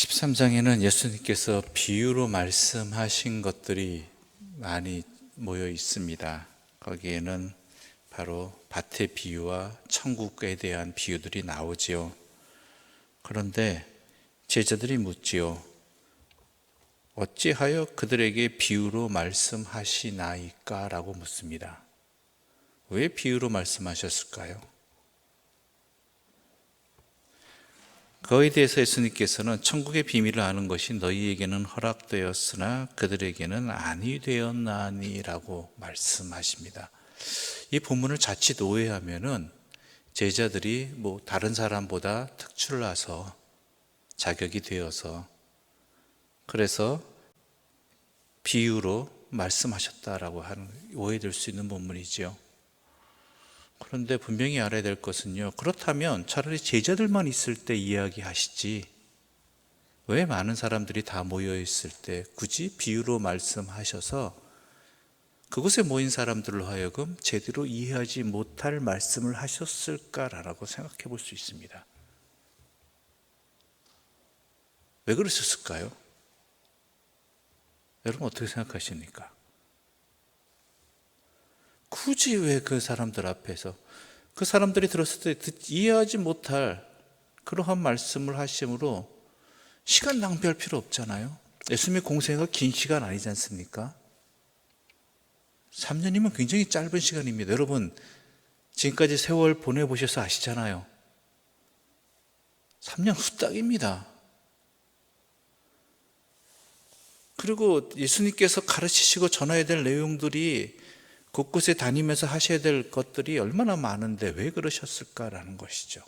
13장에는 예수님께서 비유로 말씀하신 것들이 많이 모여 있습니다. 거기에는 바로 밭의 비유와 천국에 대한 비유들이 나오지요. 그런데 제자들이 묻지요. 어찌하여 그들에게 비유로 말씀하시나이까? 라고 묻습니다. 왜 비유로 말씀하셨을까요? 그에 대해서 예수님께서는 천국의 비밀을 아는 것이 너희에게는 허락되었으나 그들에게는 아니 되었나니라고 말씀하십니다. 이 본문을 자칫 오해하면은 제자들이 다른 사람보다 특출나서 자격이 되어서 그래서 비유로 말씀하셨다라고 하는 오해될 수 있는 본문이지요. 그런데 분명히 알아야 될 것은요, 그렇다면 차라리 제자들만 있을 때 이야기하시지 왜 많은 사람들이 다 모여 있을 때 굳이 비유로 말씀하셔서 그곳에 모인 사람들로 하여금 제대로 이해하지 못할 말씀을 하셨을까라고 생각해 볼 수 있습니다. 왜 그러셨을까요? 여러분 어떻게 생각하십니까? 굳이 왜 그 사람들 앞에서 그 사람들이 들었을 때 이해하지 못할 그러한 말씀을 하심으로 시간 낭비할 필요 없잖아요. 예수님의 공생애가 긴 시간 아니지 않습니까? 3년이면 굉장히 짧은 시간입니다. 여러분 지금까지 세월 보내보셔서 아시잖아요. 3년 후딱입니다. 그리고 예수님께서 가르치시고 전해야 될 내용들이 곳곳에 다니면서 하셔야 될 것들이 얼마나 많은데 왜 그러셨을까라는 것이죠.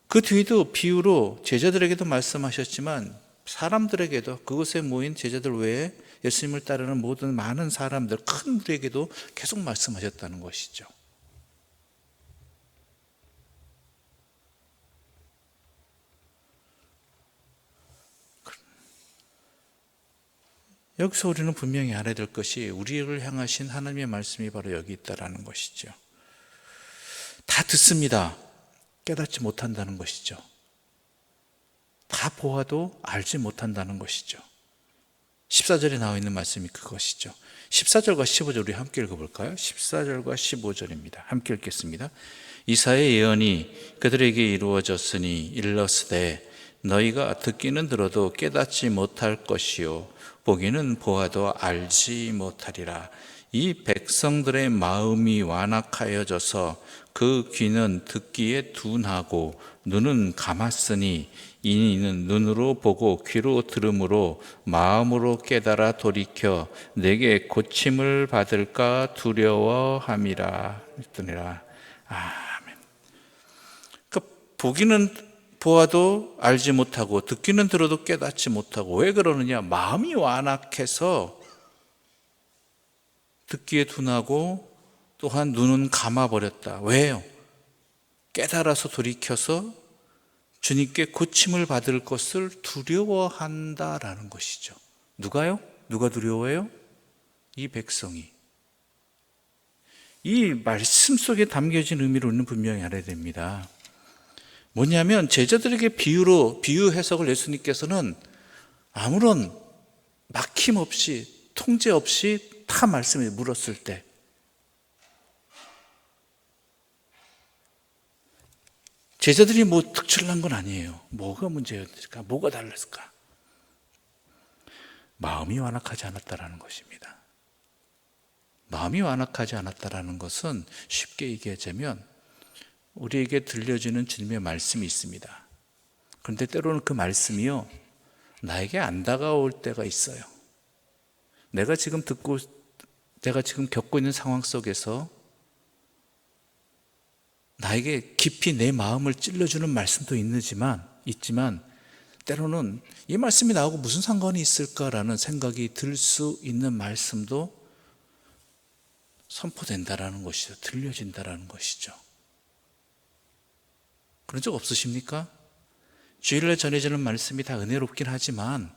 그 뒤에도 비유로 제자들에게도 말씀하셨지만 사람들에게도 그곳에 모인 제자들 외에 예수님을 따르는 모든 많은 사람들, 큰 무리에게도 계속 말씀하셨다는 것이죠. 여기서 우리는 분명히 알아야 될 것이 우리를 향하신 하나님의 말씀이 바로 여기 있다는 것이죠. 다 듣습니다. 깨닫지 못한다는 것이죠. 다 보아도 알지 못한다는 것이죠. 14절에 나와 있는 말씀이 그것이죠. 14절과 15절 우리 함께 읽어볼까요? 14절과 15절입니다. 함께 읽겠습니다. 이사야의 예언이 그들에게 이루어졌으니 일러스되 너희가 듣기는 들어도 깨닫지 못할 것이요 보기는 보아도 알지 못하리라. 이 백성들의 마음이 완악하여져서 그 귀는 듣기에 둔하고 눈은 감았으니 이는 눈으로 보고 귀로 들음으로 마음으로 깨달아 돌이켜 내게 고침을 받을까 두려워함이라. 아멘. 그러니까 보기는 보아도 알지 못하고 듣기는 들어도 깨닫지 못하고 왜 그러느냐? 마음이 완악해서 듣기에 둔하고 또한 눈은 감아버렸다. 왜요? 깨달아서 돌이켜서 주님께 고침을 받을 것을 두려워한다라는 것이죠. 누가요? 누가 두려워해요? 이 백성이. 이 말씀 속에 담겨진 의미를 우리는 분명히 알아야 됩니다. 뭐냐면 제자들에게 비유 해석을 예수님께서는 아무런 막힘 없이 통제 없이 다 말씀을 물었을 때 제자들이 특출난 건 아니에요. 뭐가 문제였을까? 뭐가 달랐을까? 마음이 완악하지 않았다라는 것입니다. 마음이 완악하지 않았다라는 것은 쉽게 얘기하자면 우리에게 들려주는 주님의 말씀이 있습니다. 그런데 때로는 그 말씀이요 나에게 안 다가올 때가 있어요. 내가 지금 겪고 있는 상황 속에서 나에게 깊이 내 마음을 찔러주는 말씀도 있지만 때로는 이 말씀이 나하고 무슨 상관이 있을까라는 생각이 들 수 있는 말씀도 선포된다라는 것이죠. 들려진다라는 것이죠. 그런 적 없으십니까? 주일날 전해지는 말씀이 다 은혜롭긴 하지만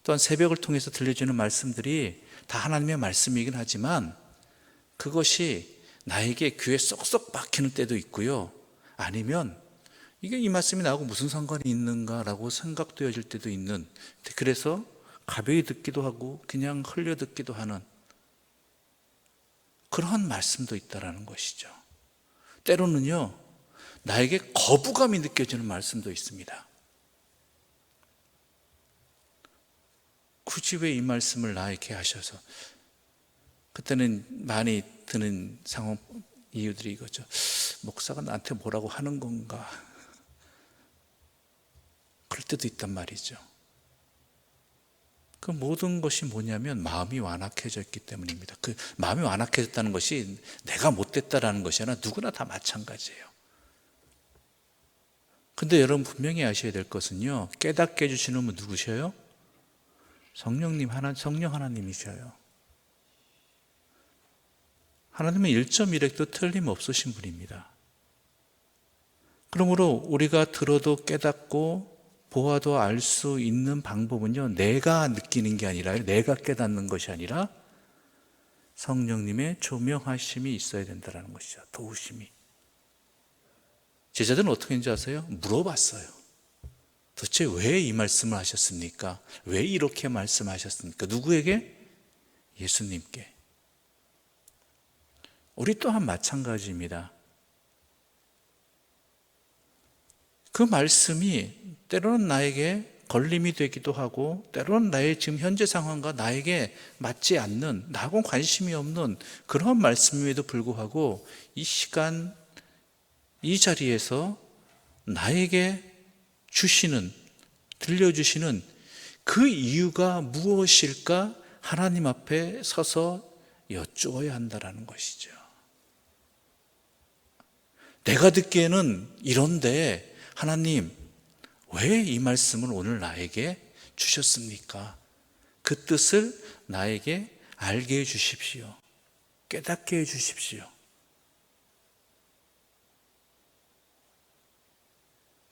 또한 새벽을 통해서 들려주는 말씀들이 다 하나님의 말씀이긴 하지만 그것이 나에게 귀에 쏙쏙 박히는 때도 있고요. 아니면 이게 이 말씀이 나하고 무슨 상관이 있는가라고 생각되어질 때도 있는, 그래서 가벼이 듣기도 하고 그냥 흘려 듣기도 하는 그러한 말씀도 있다라는 것이죠. 때로는요, 나에게 거부감이 느껴지는 말씀도 있습니다. 굳이 왜 이 말씀을 나에게 하셔서, 그때는 많이 드는 상황, 이유들이 이거죠. 목사가 나한테 뭐라고 하는 건가, 그럴 때도 있단 말이죠. 그 모든 것이 뭐냐면 마음이 완악해져 있기 때문입니다. 그 마음이 완악해졌다는 것이 내가 못됐다라는 것이 아니라 누구나 다 마찬가지예요. 근데 여러분 분명히 아셔야 될 것은요, 깨닫게 해주시는 분 누구셔요? 성령 하나님이셔요. 하나님은 1.1획도 틀림없으신 분입니다. 그러므로 우리가 들어도 깨닫고 보아도 알 수 있는 방법은요, 내가 느끼는 게 아니라, 내가 깨닫는 것이 아니라 성령님의 조명하심이 있어야 된다는 것이죠. 도우심이. 제자들은 어떻게 했는지 아세요? 물어봤어요. 도대체 왜 이 말씀을 하셨습니까? 왜 이렇게 말씀하셨습니까? 누구에게? 예수님께. 우리 또한 마찬가지입니다. 그 말씀이 때로는 나에게 걸림이 되기도 하고, 때로는 나의 지금 현재 상황과 나에게 맞지 않는, 나하고는 관심이 없는 그런 말씀임에도 불구하고 이 시간, 이 자리에서 나에게 주시는, 들려주시는 그 이유가 무엇일까? 하나님 앞에 서서 여쭈어야 한다는 것이죠. 내가 듣기에는 이런데 하나님, 왜 이 말씀을 오늘 나에게 주셨습니까? 그 뜻을 나에게 알게 해 주십시오. 깨닫게 해 주십시오.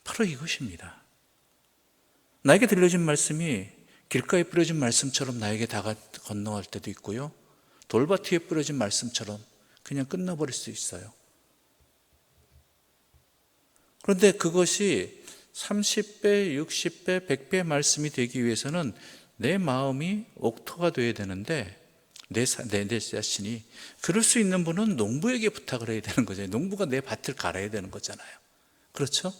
바로 이것입니다. 나에게 들려진 말씀이 길가에 뿌려진 말씀처럼 나에게 건너갈 때도 있고요, 돌밭에 뿌려진 말씀처럼 그냥 끝나버릴 수 있어요. 그런데 그것이 30배, 60배, 100배의 말씀이 되기 위해서는 내 마음이 옥토가 되어야 되는데, 내 자신이, 그럴 수 있는 분은 농부에게 부탁을 해야 되는 거잖아요. 농부가 내 밭을 갈아야 되는 거잖아요. 그렇죠?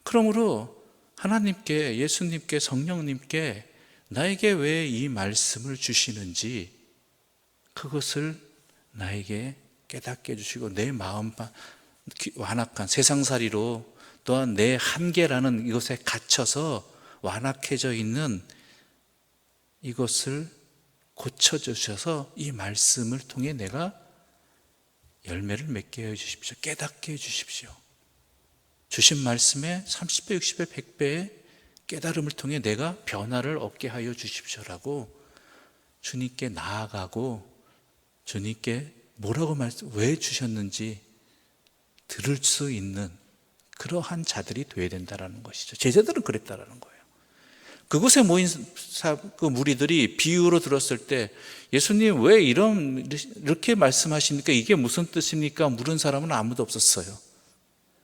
그러므로 하나님께, 예수님께, 성령님께 나에게 왜 이 말씀을 주시는지 그것을 나에게 깨닫게 해주시고, 내 마음 완악한 세상살이로 또한 내 한계라는 이것에 갇혀서 완악해져 있는 이것을 고쳐주셔서 이 말씀을 통해 내가 열매를 맺게 해주십시오. 깨닫게 해주십시오. 주신 말씀에 30배, 60배, 100배의 깨달음을 통해 내가 변화를 얻게 하여 주십시오라고 주님께 나아가고, 주님께 왜 주셨는지 들을 수 있는 그러한 자들이 되어야 된다는 것이죠. 제자들은 그랬다라는 거예요. 그곳에 모인 그 무리들이 비유로 들었을 때, 예수님 왜 이렇게 말씀하십니까? 이게 무슨 뜻입니까? 물은 사람은 아무도 없었어요.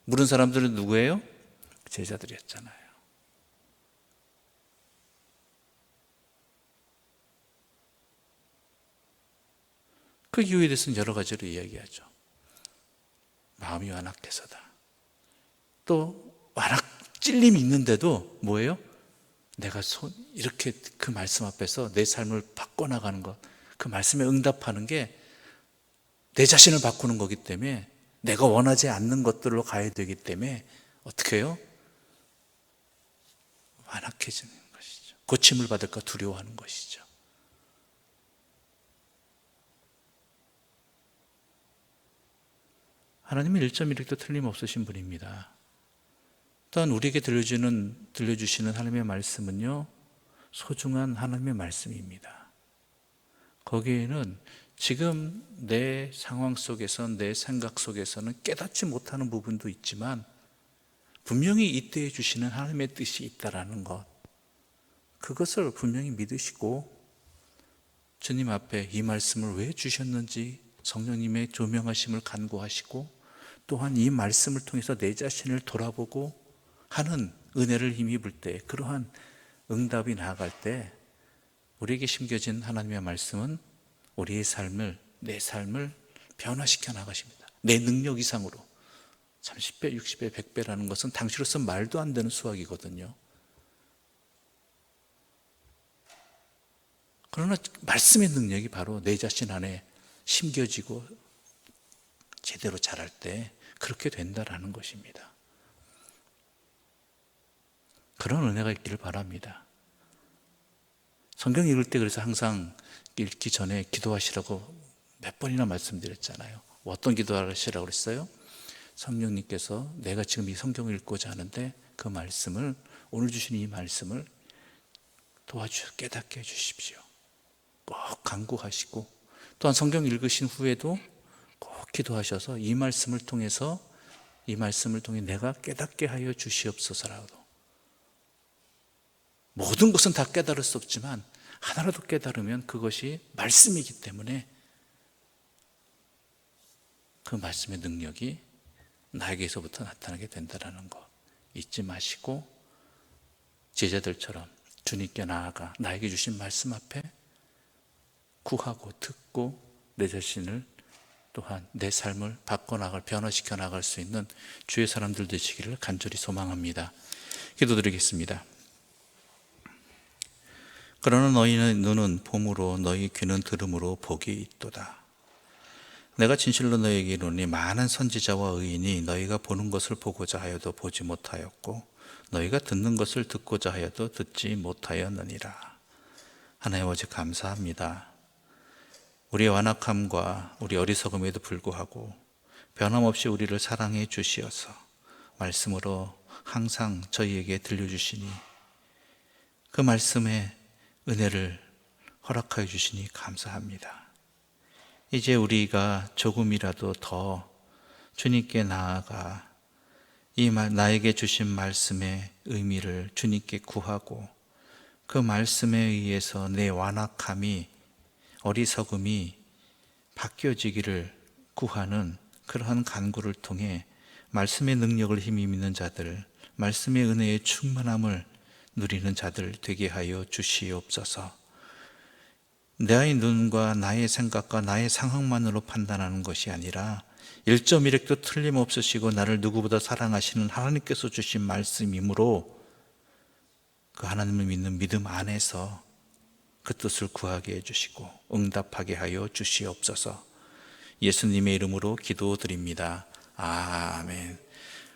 물은 사람들은 누구예요? 제자들이었잖아요. 그 이유에 대해서는 여러 가지로 이야기하죠. 마음이 완악해서다. 또 찔림이 있는데도 뭐예요? 내가 이렇게 그 말씀 앞에서 내 삶을 바꿔나가는 것, 그 말씀에 응답하는 게 내 자신을 바꾸는 거기 때문에, 내가 원하지 않는 것들로 가야 되기 때문에 어떻게 해요? 완악해지는 것이죠. 고침을 받을까 두려워하는 것이죠. 하나님은 1.1획도 틀림없으신 분입니다. 또한 우리에게 들려주시는 하나님의 말씀은요, 소중한 하나님의 말씀입니다. 거기에는 지금 내 상황 속에서, 내 생각 속에서는 깨닫지 못하는 부분도 있지만 분명히 이때에 주시는 하나님의 뜻이 있다라는 것, 그것을 분명히 믿으시고 주님 앞에 이 말씀을 왜 주셨는지 성령님의 조명하심을 간구하시고, 또한 이 말씀을 통해서 내 자신을 돌아보고 하는 은혜를 힘입을 때, 그러한 응답이 나아갈 때 우리에게 심겨진 하나님의 말씀은 우리의 삶을, 내 삶을 변화시켜 나가십니다. 내 능력 이상으로. 30배, 60배, 100배라는 것은 당시로서 말도 안 되는 수학이거든요. 그러나 말씀의 능력이 바로 내 자신 안에 심겨지고 제대로 자랄 때 그렇게 된다라는 것입니다. 그런 은혜가 있기를 바랍니다. 성경 읽을 때 그래서 항상 읽기 전에 기도하시라고 몇 번이나 말씀드렸잖아요. 어떤 기도하시라고 그랬어요? 성령님께서 내가 지금 이 성경을 읽고자 하는데 그 말씀을, 오늘 주신 이 말씀을 도와주셔서 깨닫게 해주십시오. 꼭 간구하시고, 또한 성경 읽으신 후에도 꼭 기도하셔서 이 말씀을 통해서, 이 말씀을 통해 내가 깨닫게 하여 주시옵소서라고. 모든 것은 다 깨달을 수 없지만 하나라도 깨달으면 그것이 말씀이기 때문에 그 말씀의 능력이 나에게서부터 나타나게 된다는 거 잊지 마시고, 제자들처럼 주님께 나아가 나에게 주신 말씀 앞에 구하고 듣고 내 자신을, 또한 내 삶을 바꿔나갈, 변화시켜 나갈 수 있는 주의 사람들 되시기를 간절히 소망합니다. 기도드리겠습니다. 그러나 너희의 눈은 봄으로 너희 귀는 들음으로 복이 있도다. 내가 진실로 너희에게 이르노니 많은 선지자와 의인이 너희가 보는 것을 보고자 하여도 보지 못하였고 너희가 듣는 것을 듣고자 하여도 듣지 못하였느니라. 하나님 아버지 감사합니다. 우리의 완악함과 우리 어리석음에도 불구하고 변함없이 우리를 사랑해 주시어서 말씀으로 항상 저희에게 들려주시니 그 말씀의 은혜를 허락하여 주시니 감사합니다. 이제 우리가 조금이라도 더 주님께 나아가 이 나에게 주신 말씀의 의미를 주님께 구하고 그 말씀에 의해서 내 완악함이, 어리석음이 바뀌어지기를 구하는 그러한 간구를 통해 말씀의 능력을 힘입는 자들, 말씀의 은혜의 충만함을 누리는 자들 되게 하여 주시옵소서. 나의 눈과 나의 생각과 나의 상황만으로 판단하는 것이 아니라 1.1획도 틀림없으시고 나를 누구보다 사랑하시는 하나님께서 주신 말씀이므로 그 하나님을 믿는 믿음 안에서 그 뜻을 구하게 해주시고 응답하게 하여 주시옵소서. 예수님의 이름으로 기도드립니다. 아멘.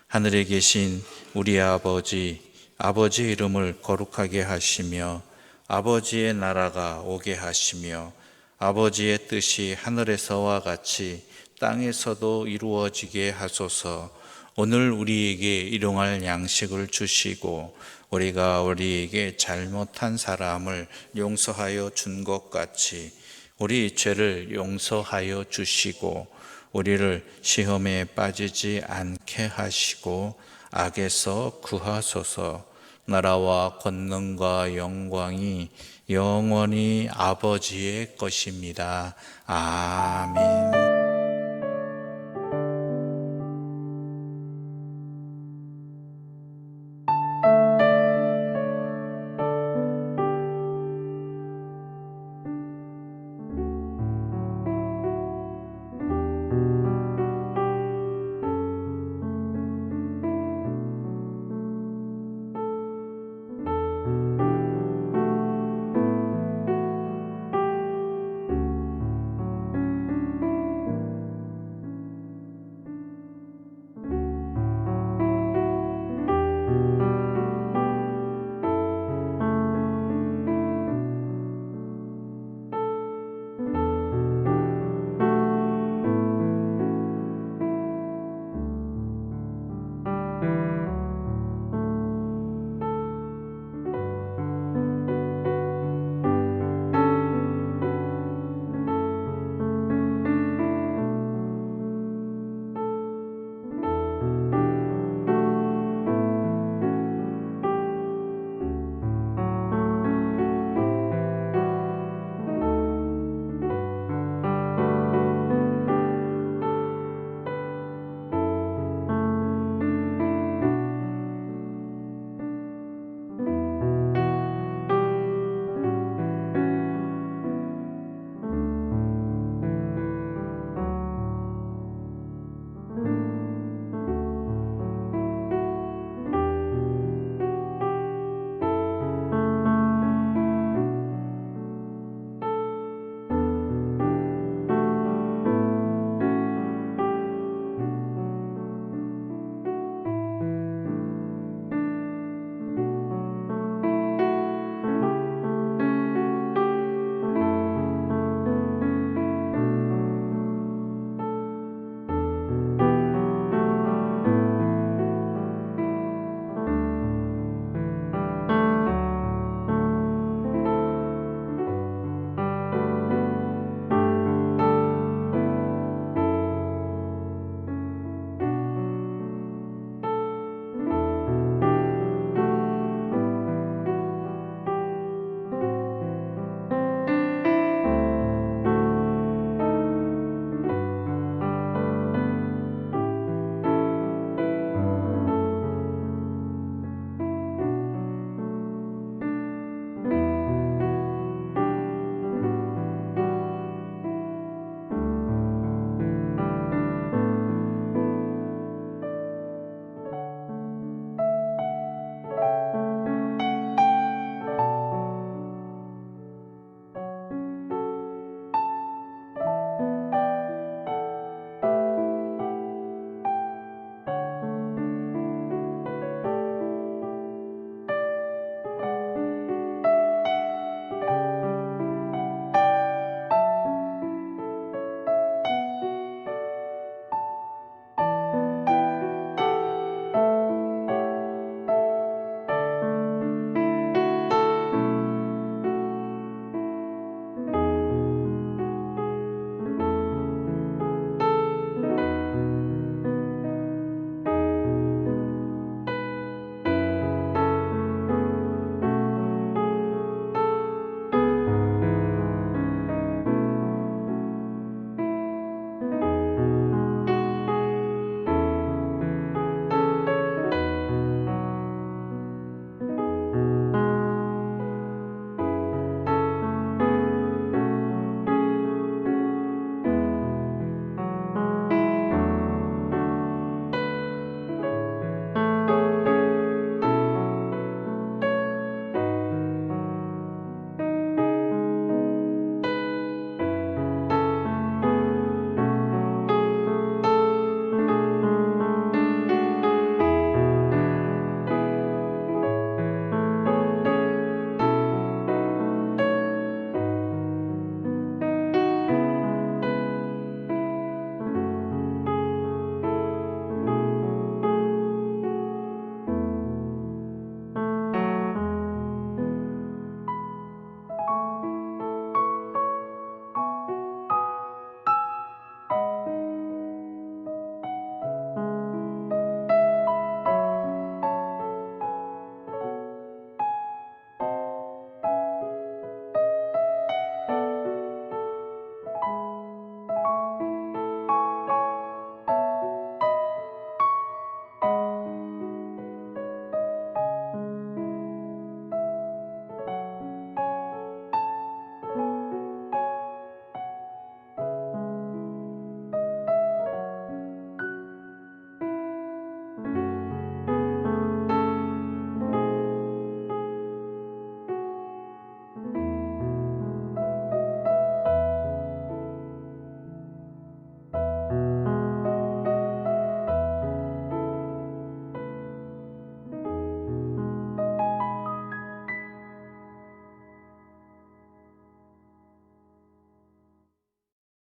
하늘에 계신 우리 아버지, 아버지의 이름을 거룩하게 하시며 아버지의 나라가 오게 하시며 아버지의 뜻이 하늘에서와 같이 땅에서도 이루어지게 하소서. 오늘 우리에게 일용할 양식을 주시고 우리가 우리에게 잘못한 사람을 용서하여 준 것 같이 우리 죄를 용서하여 주시고 우리를 시험에 빠지지 않게 하시고 악에서 구하소서. 나라와 권능과 영광이 영원히 아버지의 것입니다. 아멘.